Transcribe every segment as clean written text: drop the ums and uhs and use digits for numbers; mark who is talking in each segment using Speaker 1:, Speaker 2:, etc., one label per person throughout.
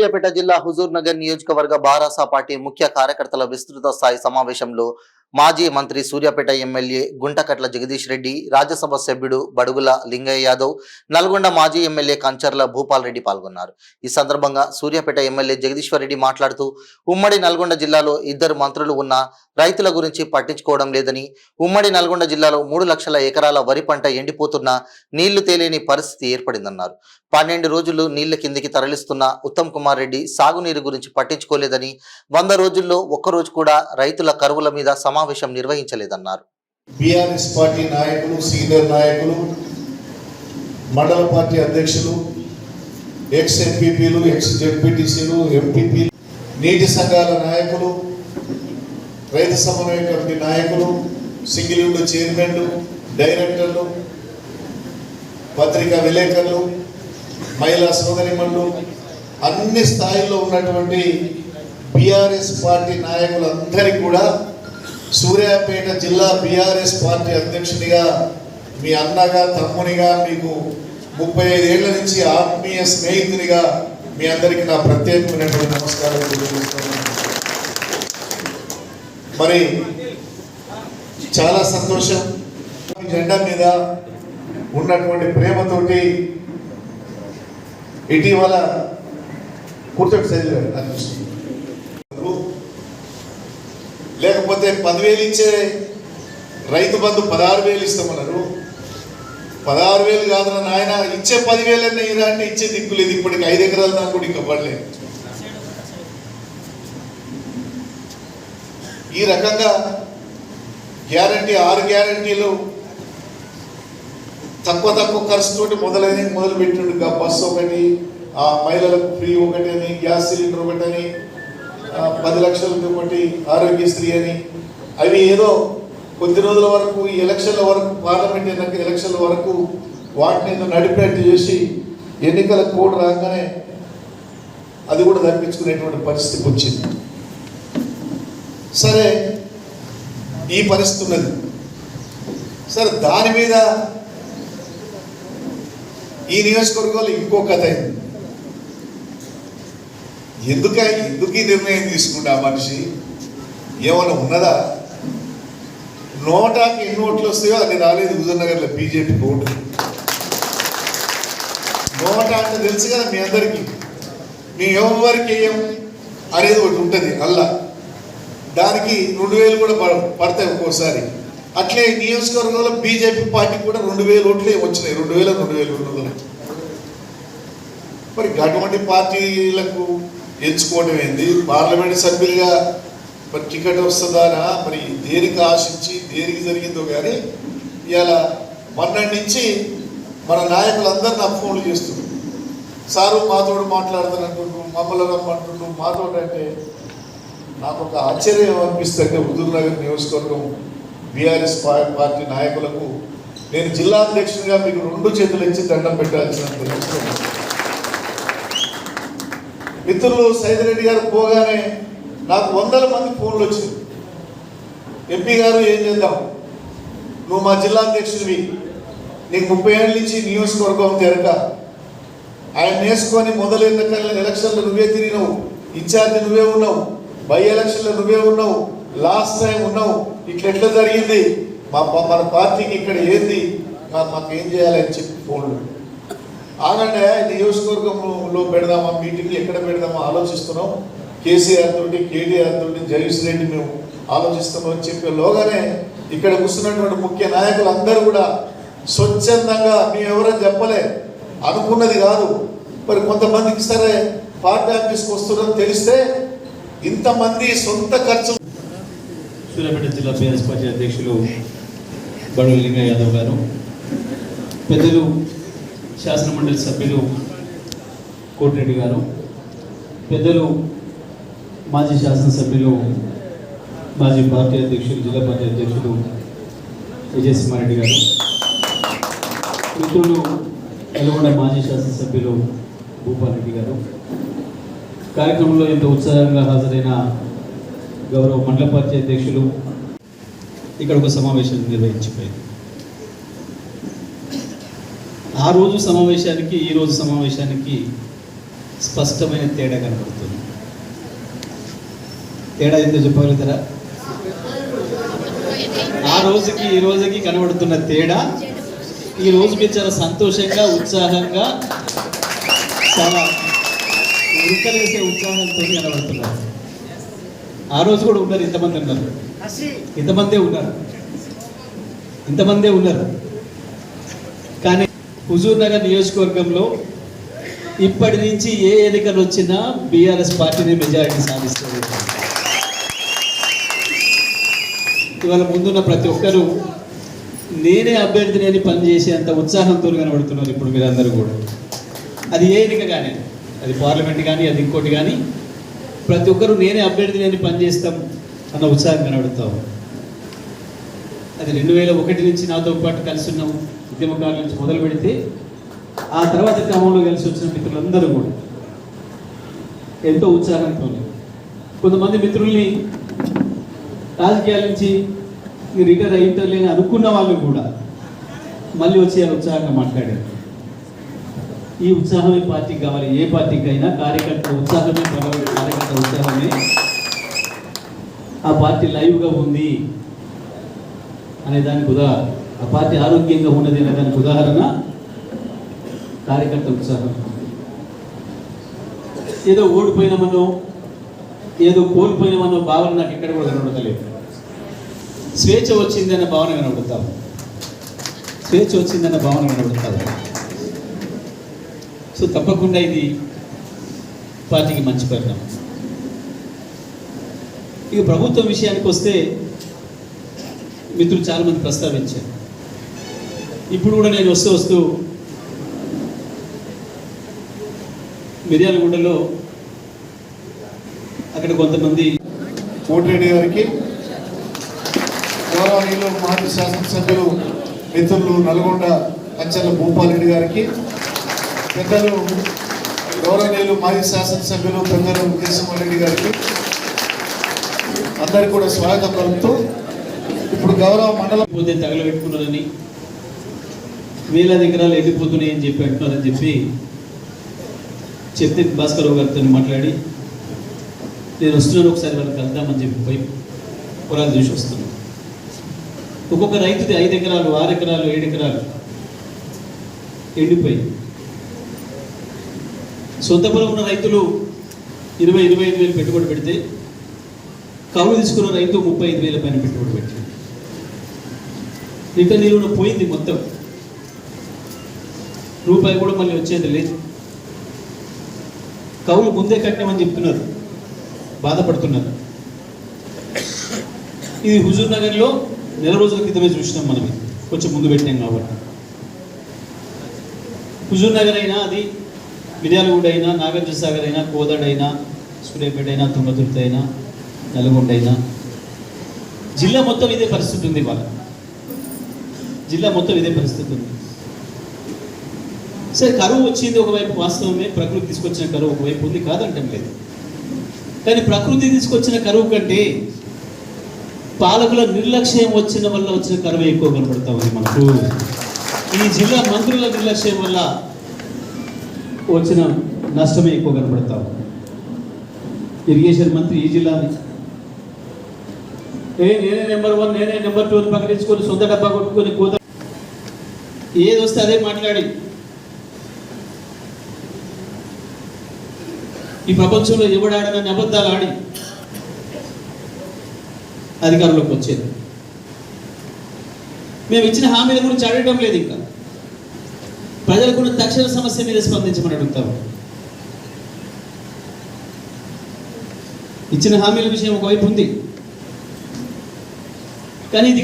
Speaker 1: సూర్యాపేట జిల్లా హుజూర్ నగర్ నియోజకవర్గ బారాసా పార్టీ ముఖ్య కార్యకర్తల విస్తృత స్థాయి సమావేశంలో మాజీ మంత్రి సూర్యాపేట ఎమ్మెల్యే గుంటకట్ల జగదీష్ రెడ్డి, రాజ్యసభ సభ్యుడు బడుగుల లింగయ్య యాదవ్, నల్గొండ మాజీ ఎమ్మెల్యే కంచర్ల భూపాల్ రెడ్డి పాల్గొన్నారు. ఈ సందర్భంగా సూర్యాపేట ఎమ్మెల్యే జగదీశ్వర్ రెడ్డి మాట్లాడుతూ ఉమ్మడి నల్గొండ జిల్లాలో 2 మంత్రులు ఉన్నా రైతుల గురించి పట్టించుకోవడం లేదని, ఉమ్మడి నల్గొండ జిల్లాలో 3 లక్షల ఎకరాల వరి పంట ఎండిపోతున్నా నీళ్లు తేలేని పరిస్థితి ఏర్పడిందన్నారు. 12 రోజులు నీళ్ల కిందికి తరలిస్తున్న ఉత్తమ్ కుమార్ రెడ్డి సాగునీరు గురించి పట్టించుకోలేదని, 100 రోజుల్లో ఒక్కరోజు కూడా రైతుల కరువుల మీద సమావేశం నిర్వహించలేదన్నారు.
Speaker 2: బీఆర్ఎస్ పార్టీ నాయకులు, సీనియర్ నాయకులు, మండల పార్టీ అధ్యక్షులు, ఎక్స్ ఎంపీపీలు, ఎక్స్ జెడ్పీటీసీలు, ఎంపీపీలు, నీటి సంఘాల నాయకులు, రైతు సమన్వయ కమిటీ నాయకులు, సింగిల్ విండో చైర్మన్లు, డైరెక్టర్లు, పత్రికా విలేకరులు, మహిళా సోదరిమణులు, అన్ని స్థాయిల్లో ఉన్నటువంటి బీఆర్ఎస్ పార్టీ నాయకులందరికీ కూడా సూర్యాపేట జిల్లా బీఆర్ఎస్ పార్టీ అధ్యక్షునిగా, మీ అన్నగా, తమ్మునిగా, మీకు 35 ఏళ్ల నుంచి ఆత్మీయ స్నేహితునిగా మీ అందరికీ నా ప్రత్యేకమైనటువంటి నమస్కారం తెలియజేస్తున్నాను. మరి చాలా సంతోషం, జెండా మీద ఉన్నటువంటి ప్రేమతోటి ఇటీవల కూర్చోటి చదివారు, లేకపోతే 10,000 ఇచ్చే రైతు బంధు 16,000 ఇస్తామన్నారు. 16,000 కాదు నాయన, ఇచ్చే 10,000 ఇరా అంటే ఇచ్చే దిక్కు లేదు. ఇప్పటికి 5 ఎకరాలు నాకు కూడా ఇంకా పడలేదు. ఈ రకంగా గ్యారంటీ 6 గ్యారంటీలు తక్కువ ఖర్చుతోటి మొదలు పెట్టిండు. బస్సు ఒకటి, మహిళలకు ఫ్రీ ఒకటి అని, గ్యాస్ సిలిండర్ ఒకటని, 10 లక్షలకి ఒకటి, ఆరోగ్యశ్రీ అని, అవి ఏదో కొద్ది రోజుల వరకు ఈ ఎలక్షన్ల వరకు, పార్లమెంట్ ఎలక్షన్ల వరకు వాటిని నడిపేట్టు చేసి ఎన్నికల కోడ్ రాగానే అది కూడా తప్పించుకునేటువంటి పరిస్థితికి వచ్చింది. సరే, ఈ పరిస్థితి ఉన్నది. సరే, దాని మీద ఈ నియోజకవర్గంలో ఇంకో కథ అయింది. ఎందుకు ఈ నిర్ణయం తీసుకుంటా మనిషి? ఏమైనా ఉన్నదా? నోటాకి ఎన్ని ఓట్లు వస్తాయో అది రాలేదు హుజూర్ నగర్లో బీజేపీ ఓటు. నోటా అంటే తెలుసు కదా మీ అందరికీ, మేము ఎవరికి వేయం అనేది ఒకటి ఉంటుంది అల్లా. దానికి 2,000 కూడా పడతాయి ఒక్కోసారి. అట్లే నియోజకవర్గంలో బీజేపీ పార్టీకి కూడా 2,000 ఓట్లే వచ్చినాయి, 2,200. మరి అటువంటి పార్టీలకు ఎంచుకోవడం ఏంది? పార్లమెంట్ సభ్యులుగా మరి టికెట్ వస్తుందానా, మరి దేనికి ఆశించి దేనికి జరిగిందో కానీ ఇవాళ మొన్నటి నుంచి మన నాయకులందరూ నాకు ఫోన్లు చేస్తున్నారు. సారు మాతోడు మాట్లాడుతానంటుండ్రు, మమ్మల్ని రమ్మంటుండ్రు, మాతోడు అంటే నాకు ఒక ఆశ్చర్యం అనిపిస్తుంది. హుజూర్ నగర్ నియోజకవర్గం బీఆర్ఎస్ పార్టీ నాయకులకు నేను జిల్లా అధ్యక్షుడిగా మీకు 2 చేతులు ఇచ్చి దండం పెట్టాల్సిన మిత్రులు సైదిరెడ్డి గారు పోగానే నాకు 100 మంది ఫోన్లు వచ్చింది. ఎంపీ గారు ఏం చేద్దాం, నువ్వు మా జిల్లా అధ్యక్షుడివి, నీకు 30 ఏళ్ళ నుంచి నియోజకవర్గం తెరక, ఆయన నేర్చుకొని మొదలైన ఎలక్షన్లు నువ్వే తిరిగినావు, ఇన్ఛార్జి నువ్వే ఉన్నావు, బై ఎలక్షన్లో నువ్వే ఉన్నావు, లాస్ట్ టైం ఉన్నావు, ఇట్లా జరిగింది, మన పార్టీకి ఇక్కడ ఏంది, మాకు ఏం చేయాలని చెప్పి ఫోన్లు. ఆగండి, నియోజకవర్గంలో పెడదామా మీటింగ్లు, ఎక్కడ పెడదామా ఆలోచిస్తున్నాం, కేసీఆర్ తోటి, కేటీఆర్ తోటి, జగదీష్ రెడ్డి మేము ఆలోచిస్తున్నాం అని చెప్పేలోగానే ఇక్కడ కూర్చున్నటువంటి ముఖ్య నాయకులు అందరూ కూడా స్వచ్ఛందంగా మేము ఎవరైనా చెప్పలే, అనుకున్నది కాదు, మరి కొంతమందికి సరే పార్టీ ఆఫీస్కి వస్తున్నారని తెలిస్తే ఇంతమంది సొంత ఖర్చు.
Speaker 3: సూర్యాపేట జిల్లా బీఆర్ఎస్ పార్టీ అధ్యక్షులు బడుగుల లింగయ్య యాదవ్ గారు, పెద్దలు శాసనమండలి సభ్యులు కోటిరెడ్డి గారు, పెద్దలు మాజీ శాసనసభ్యులు, మాజీ పార్టీ అధ్యక్షులు, జిల్లా పార్టీ అధ్యక్షులు విజయసింహారెడ్డి గారు, మిత్రులు నల్గొండ మాజీ శాసనసభ్యులు భూపాల్ రెడ్డి గారు, కార్యక్రమంలో ఎంతో ఉత్సాహంగా హాజరైన గౌరవ మండల పార్టీ అధ్యక్షులు, ఇక్కడ ఒక సమావేశం నిర్వహించిపోయింది. ఆ రోజు సమావేశానికి ఈ రోజు సమావేశానికి స్పష్టమైన తేడా కనబడుతుంది. తేడా ఏంటో చెప్పగలుగుతారా? ఆ రోజుకి ఈ రోజుకి కనబడుతున్న తేడా, ఈ రోజు మీరు చాలా సంతోషంగా, ఉత్సాహంగా, చాలా ఉడకలేసే ఉత్సాహంతో కనబడుతున్నారు. ఆ రోజు కూడా ఉన్నారు, ఇంతమంది ఉన్నారు, ఇంతమందే ఉన్నారు. కానీ హుజూర్ నగర్ నియోజకవర్గంలో ఇప్పటి నుంచి ఏ ఎన్నికలు వచ్చినా బీఆర్ఎస్ పార్టీని మెజారిటీ సాధిస్తుంది. ఇవాళ ముందున్న ప్రతి ఒక్కరూ నేనే అభ్యర్థిని అని పనిచేసేంత ఉత్సాహంతో కనబడుతున్నారు ఇప్పుడు మీరందరూ కూడా. అది ఏ ఎన్నిక కానీ, అది పార్లమెంట్ కానీ, అది ఇంకోటి కానీ, ప్రతి ఒక్కరూ నేనే అభ్యర్థిని అని పనిచేస్తాం అన్న ఉత్సాహం కనబడుతాం. అది 2001 నుంచి నాతో పాటు కలిసి ఉన్నాం, ఉద్యమకాల నుంచి మొదలు పెడితే ఆ తర్వాత క్రమంలో కలిసి వచ్చిన మిత్రులందరూ కూడా ఎంతో ఉత్సాహంతో, కొంతమంది మిత్రుల్ని రాజకీయాల నుంచి రిటైర్ అయ్యింటలేని అనుకున్న వాళ్ళు కూడా మళ్ళీ వచ్చి ఉత్సాహంగా మాట్లాడారు. ఈ ఉత్సాహమే పార్టీకి కావాలి. ఏ పార్టీకి అయినా కార్యకర్త ఉత్సాహమే కార్యకర్త ఉత్సాహమే ఆ పార్టీ లైవ్గా ఉంది అనే దానికి ఉదాహరణ, ఆ పార్టీ ఆరోగ్యంగా ఉన్నది అనే దానికి ఉదాహరణ కార్యకర్త ఉత్సాహం. ఏదో ఓడిపోయినామనో, ఏదో కోల్పోయినామనో భావన నాకు ఎక్కడ కూడా కనబడతలేదు. స్వేచ్ఛ వచ్చిందన్న భావన కనబడతావు, స్వేచ్ఛ వచ్చిందన్న భావన కనబడతావు. సో తప్పకుండా ఇది పార్టీకి మంచి పరిణామం. ఇక ప్రభుత్వం విషయానికి వస్తే మిత్రులు చాలామంది ప్రస్తావించారు. ఇప్పుడు కూడా నేను వస్తూ మిర్యాలగూడలో అక్కడ కొంతమంది
Speaker 2: కోటిరెడ్డి గారికి, గౌరవనీయులు మాజీ శాసనసభ్యులు మిత్రులు నల్గొండ కంచెల భూపాలరెడ్డి గారికి, పెద్దలు గౌరవనీయులు మాజీ శాసనసభ్యులు పెద్దలు కేశవరెడ్డి గారికి అందరికీ కూడా స్వాగతం పలుకుతూ, ఇప్పుడు గౌరవ మండలం
Speaker 3: పోతే తగలబెట్టుకున్నారని, వేలాది ఎకరాలు ఎండిపోతున్నాయి అని చెప్పి అంటున్నారని చెప్తే భాస్కరరావు గారితో మాట్లాడి నేను వస్తున్నాను, ఒకసారి వాళ్ళకి కలుద్దామని చెప్పి పోయి పొలాలు చూసి వస్తున్నాను. ఒక్కొక్క రైతుది 5 ఎకరాలు, 6 ఎకరాలు, 7 ఎకరాలు ఎండిపోయి, సొంత పొలం ఉన్న రైతులు 20-25 వేలు పెట్టుబడి పెడితే కౌలు తీసుకున్న రైతు 35 వేల పైన పెట్టుబడి పెట్టాడు. ఇంకా నీళ్ళు పోయింది, మొత్తం రూపాయి కూడా మళ్ళీ వచ్చేది లేదు. కౌలు ముందే కట్టినామని చెప్తున్నారు, బాధపడుతున్నారు. ఇది హుజూర్ నగర్లో నెల రోజుల క్రితమే చూసినాం మనం, కొంచెం ముందు పెట్టాం కాబట్టి. హుజూర్ నగర్ అయినా, అది మిర్యాలగూడ అయినా, నాగార్జున సాగర్ అయినా, కోదాడ అయినా, సూర్యాపేట అయినా, తుంగతుర్తి అయినా, నల్గొండ అయినా, జిల్లా మొత్తం ఇదే పరిస్థితి ఉంది. వాళ్ళ జిల్లా మొత్తం ఇదే పరిస్థితి ఉంది. సరే, కరువు వచ్చింది ఒకవైపు వాస్తవమే, ప్రకృతి తీసుకొచ్చిన కరువు ఒకవైపు ఉంది, కాదంటం లేదు. కానీ ప్రకృతి తీసుకొచ్చిన కరువు కంటే పాలకుల నిర్లక్ష్యం వచ్చిన వల్ల వచ్చిన కరువు ఎక్కువ కనబడతా ఉంది మనకు. ఈ జిల్లా మంత్రుల నిర్లక్ష్యం వల్ల వచ్చిన నష్టమే ఎక్కువ కనబడతా ఉంది. ఇరిగేషన్ మంత్రి ఈ జిల్లాని నేనే నెంబర్ 1, నేనే నెంబర్ 2 అని ప్రకటించుకొని సొంత డబ్బా కొట్టుకొని కోత ఏది వస్తే అదే మాట్లాడి ఈ ప్రపంచంలో ఎవడాడనని అబద్ధాలు ఆడి అధికారంలోకి వచ్చేది. మేము ఇచ్చిన హామీల గురించి అడగడం లేదు, ఇంకా ప్రజలకున్న తక్షణ సమస్య మీద స్పందించమని అడుగుతాము. ఇచ్చిన హామీల విషయం ఒకవైపు ఉంది, కానీ ఇది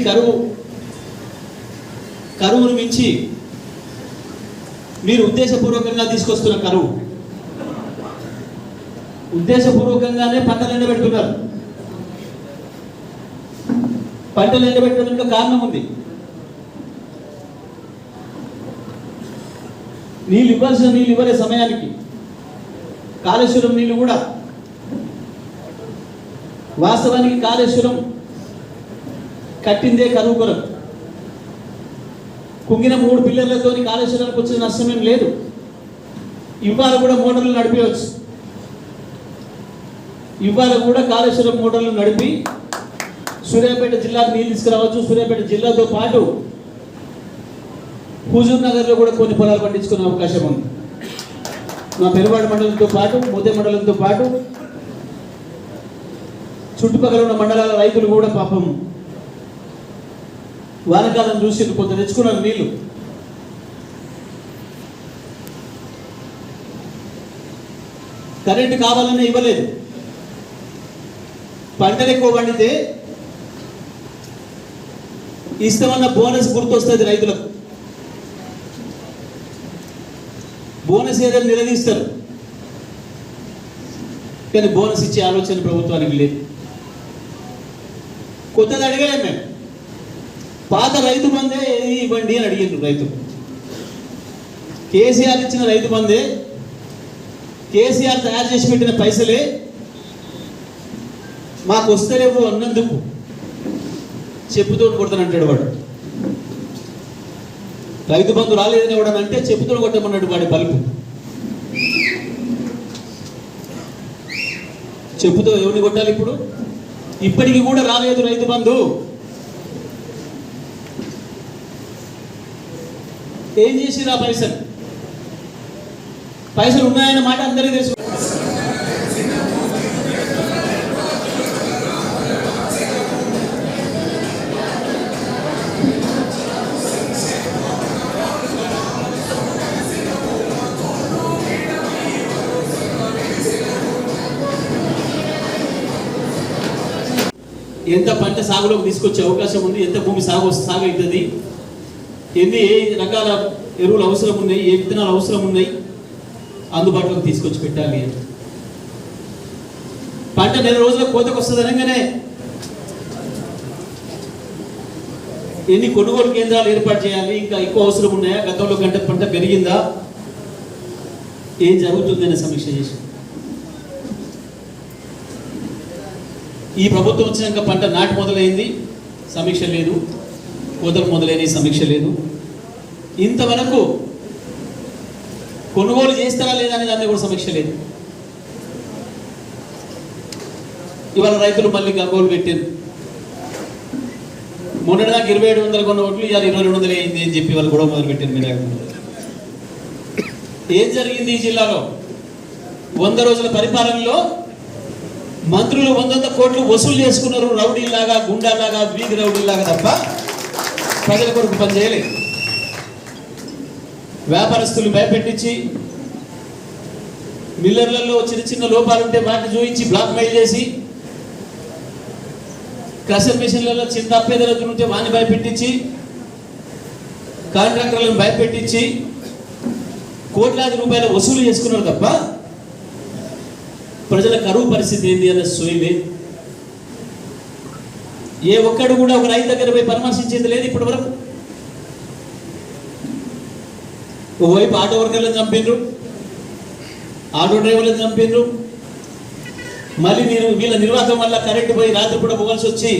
Speaker 3: కరువును మించి మీరు ఉద్దేశపూర్వకంగా తీసుకొస్తున్న కరువు. ఉద్దేశపూర్వకంగానే పంటలు ఎండబెడుతున్నారు. పంటలు ఎండబెట్టడానికి కారణం ఉంది. నీళ్ళు ఇవ్వాల్సిన నీళ్ళు ఇవ్వలే సమయానికి. కాళేశ్వరం నీళ్ళు కూడా, వాస్తవానికి కాళేశ్వరం కట్టిందే కరువు కొరకు. కుంగిన 3 పిల్లర్లతో కాళేశ్వరానికి వచ్చిన నష్టమేం లేదు. ఇవాళ కూడా మోటార్లు నడిపించవచ్చు. ఇవాళ కూడా కాళేశ్వరం మోటార్లు నడిపి సూర్యాపేట జిల్లాకు నీళ్ళు తీసుకురావచ్చు. సూర్యాపేట జిల్లాతో పాటు హుజూర్ నగర్లో కూడా కొన్ని పొలాలు పండించుకునే అవకాశం ఉంది. మా పెరువాడ మండలంతో పాటు మోతే మండలంతో పాటు చుట్టుపక్కల ఉన్న మండలాల రైతులు కూడా పాపం వానకాలం చూసి కొంత తెచ్చుకున్నారు నీళ్లు. కరెంటు కావాలనే ఇవ్వలేదు. పంటలు ఎక్కువ పండితే ఇస్తామన్న బోనస్ గుర్తొస్తుంది రైతులకు. బోనస్ ఏదైనా నిలదీస్తారు, కానీ బోనస్ ఇచ్చే ఆలోచన ప్రభుత్వానికి లేదు. కొత్తది అడగలేము మేము. పాత రైతు బందే ఇవ్వండి అని అడిగిండ్రు రైతులు. కేసీఆర్ ఇచ్చిన రైతు బందే, కేసీఆర్ తయారు చేసి పెట్టిన పైసలే మాకు వస్తలేవు అన్నందుకు చెప్పుతో కొడతానంటాడు వాడు. రైతు బంధు రాలేదని ఎవడనంటే చెప్పుతో కొట్టమన్నాడు వాడి బలుపు. చెప్పుతో ఎవరిని కొట్టాలి ఇప్పుడు? ఇప్పటికి కూడా రాలేదు రైతు బంధు. ఏం చేసిరా పైసలు? పైసలు ఉన్నాయన్న మాట అందరికీ తెలుసు. ఎంత పంట సాగులోకి తీసుకొచ్చే అవకాశం ఉంది, ఎంత భూమి సాగు అవుతుంది, ఎన్ని ఏ రకాల ఎరువులు అవసరం ఉన్నాయి, ఏ విత్తనాలు అవసరం ఉన్నాయి, అందుబాటులోకి తీసుకొచ్చి పెట్టాలి. పంట నెల రోజుల కోతకు వస్తుంది అనగానే ఎన్ని కొనుగోలు కేంద్రాలు ఏర్పాటు చేయాలి, ఇంకా ఎక్కువ అవసరం ఉన్నాయా, గతంలో కంటే పంట పెరిగిందా, ఏం జరుగుతుందనే సమీక్ష చేసి. ఈ ప్రభుత్వం వచ్చినాక పంట నాటు మొదలైంది, సమీక్ష లేదు. కోతలు మొదలైన సమీక్ష లేదు. ఇంతవరకు కొనుగోలు చేస్తారా లేదా అనే దాన్ని కూడా సమీక్ష లేదు. ఇవాళ రైతులు మళ్ళీ గగ్గోలు పెట్టారు. మొన్నటిదాకా 2700 కొన్న ఓట్లు ఇవాళ 2200 అయింది అని చెప్పి వాళ్ళు గొడవ మొదలు పెట్టారు. మీరు ఏం జరిగింది ఈ జిల్లాలో? 100 రోజుల పరిపాలనలో మంత్రులు 100 కోట్లు వసూలు చేసుకున్నారు, రౌడీలాగా, గుండాలాగా, వీధి రౌడీలాగా, తప్ప ప్రజల కొరకు పనిచేయలేదు. వ్యాపారస్తులు భయపెట్టించి, మిల్లర్లలో చిన్న చిన్న లోపాలుంటే వాటిని చూపించి బ్లాక్ మెయిల్ చేసి, క్రషర్ మిషన్లలో చిన్న తప్పేదలు ఉంటే వాడిని భయపెట్టించి, కాంట్రాక్టర్లను భయపెట్టించి కోట్లాది రూపాయలు వసూలు చేసుకున్నారు తప్ప ప్రజల కరువు పరిస్థితి ఏంది అన్న సోయి లేదు. ఏ ఒక్కడు కూడా ఒక రైతు దగ్గర పోయి పరామర్శించేది లేదు ఇప్పటి వరకు. ఓవైపు ఆటో వర్కర్లను చంపిండ్రు, ఆటో డ్రైవర్లను చంపిండ్రు. మళ్ళీ వీళ్ళ నిర్వాహకం వల్ల కరెంటు పోయి రాత్రి కూడా పోవాల్సి వచ్చి